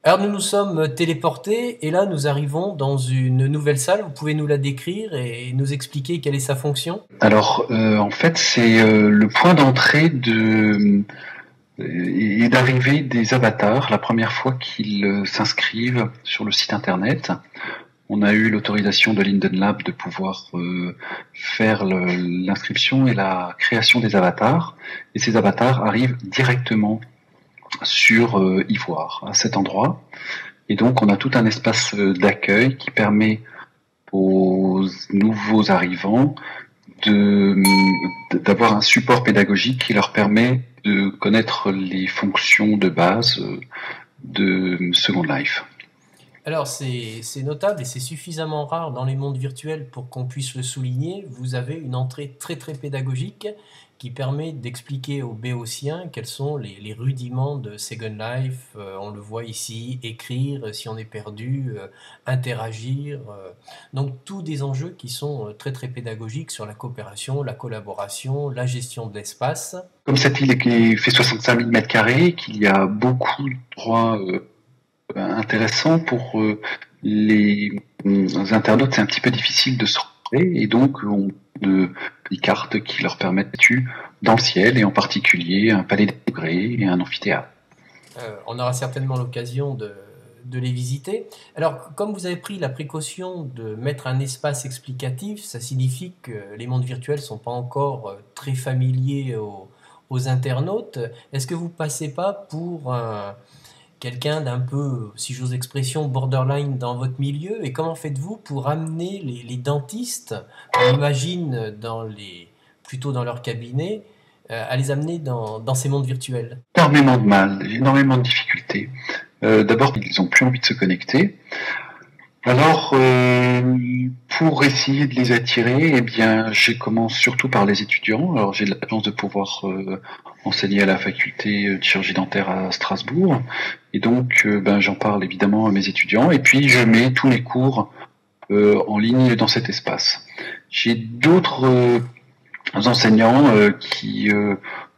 Alors nous nous sommes téléportés et là nous arrivons dans une nouvelle salle. Vous pouvez nous la décrire et nous expliquer quelle est sa fonction? Alors, en fait, c'est le point d'entrée et d'arrivée des avatars la première fois qu'ils s'inscrivent sur le site internet. On a eu l'autorisation de Linden Lab de pouvoir faire l'inscription et la création des avatars. Et ces avatars arrivent directement sur Ivoire, à cet endroit. Et donc, on a tout un espace d'accueil qui permet aux nouveaux arrivants de d'avoir un support pédagogique qui leur permet de connaître les fonctions de base de Second Life. Alors c'est notable et c'est suffisamment rare dans les mondes virtuels pour qu'on puisse le souligner. Vous avez une entrée très très pédagogique qui permet d'expliquer aux béotiens quels sont les rudiments de Second Life. On le voit ici, écrire si on est perdu, interagir. Donc tous des enjeux qui sont très très pédagogiques sur la coopération, la collaboration, la gestion de l'espace. Comme cette île qui fait 65 000 mètres carrés, qu'il y a beaucoup d'endroits intéressants pour les internautes, c'est un petit peu difficile de se retrouver et donc on des cartes qui leur permettent d'être dans le ciel et en particulier un palais des congrès et un amphithéâtre. On aura certainement l'occasion de les visiter. Alors, comme vous avez pris la précaution de mettre un espace explicatif, ça signifie que les mondes virtuels ne sont pas encore très familiers aux internautes. Est-ce que vous passez pas pour quelqu'un d'un peu, si j'ose l'expression, borderline dans votre milieu? Et comment faites-vous pour amener les dentistes, on imagine plutôt dans leur cabinet, à les amener dans ces mondes virtuels? Énormément de mal, énormément de difficultés. D'abord, ils ont plus envie de se connecter. Alors, pour essayer de les attirer, eh bien, je commence surtout par les étudiants. Alors, j'ai de la chance de pouvoir enseigner à la faculté de chirurgie dentaire à Strasbourg, et donc, j'en parle évidemment à mes étudiants. Et puis, je mets tous mes cours en ligne dans cet espace. J'ai d'autres enseignants qui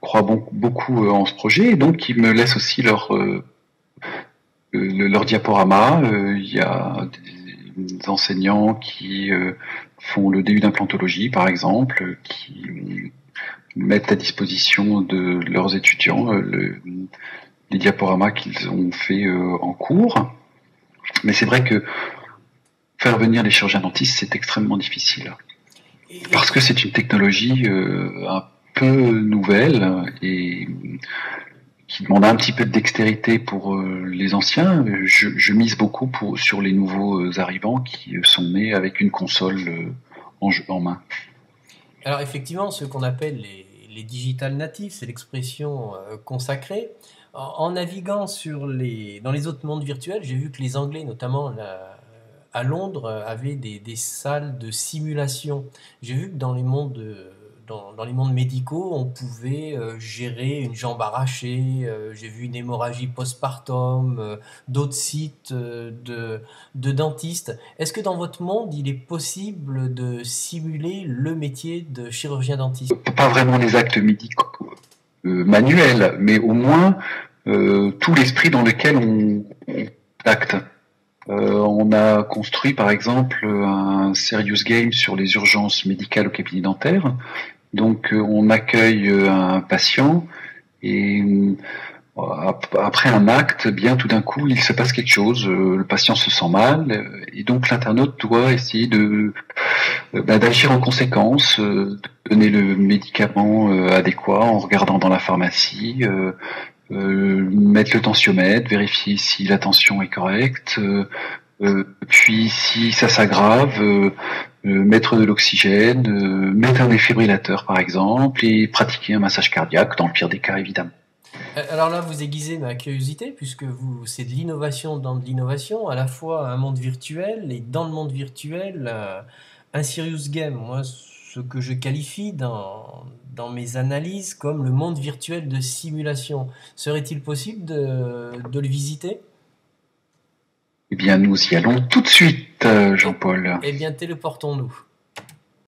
croient beaucoup en ce projet, et donc qui me laissent aussi leur diaporama. Il y a des enseignants qui font le DU d'implantologie, par exemple, qui mettent à disposition de leurs étudiants les diaporamas qu'ils ont fait en cours. Mais c'est vrai que faire venir les chirurgiens dentistes, c'est extrêmement difficile. Parce que c'est une technologie un peu nouvelle et qui demande un petit peu de dextérité pour les anciens. Je mise beaucoup sur les nouveaux arrivants qui sont nés avec une console en main. Alors effectivement, ce qu'on appelle les digital natives, c'est l'expression consacrée. En naviguant dans les autres mondes virtuels, j'ai vu que les Anglais, notamment à Londres, avaient des salles de simulation. J'ai vu que dans les mondes médicaux, on pouvait gérer une jambe arrachée. J'ai vu une hémorragie postpartum, d'autres sites de dentistes. Est-ce que dans votre monde, il est possible de simuler le métier de chirurgien dentiste? Pas vraiment les actes médicaux manuels, mais au moins tout l'esprit dans lequel on acte. On a construit par exemple un serious game sur les urgences médicales au cabinet dentaire. Donc on accueille un patient et après un acte, bien tout d'un coup, il se passe quelque chose. Le patient se sent mal et donc l'internaute doit essayer d'agir en conséquence, de donner le médicament adéquat en regardant dans la pharmacie, mettre le tensiomètre, vérifier si la tension est correcte, puis si ça s'aggrave, mettre de l'oxygène, mettre un défibrillateur par exemple, et pratiquer un massage cardiaque dans le pire des cas évidemment. Alors là, vous aiguisez ma curiosité, puisque c'est de l'innovation dans de l'innovation, à la fois un monde virtuel et dans le monde virtuel, un serious game. Moi, ce que je qualifie dans mes analyses comme le monde virtuel de simulation. Serait-il possible de le visiter? Eh bien nous y allons tout de suite, Eh, Jean-Paul. eh bien, téléportons-nous.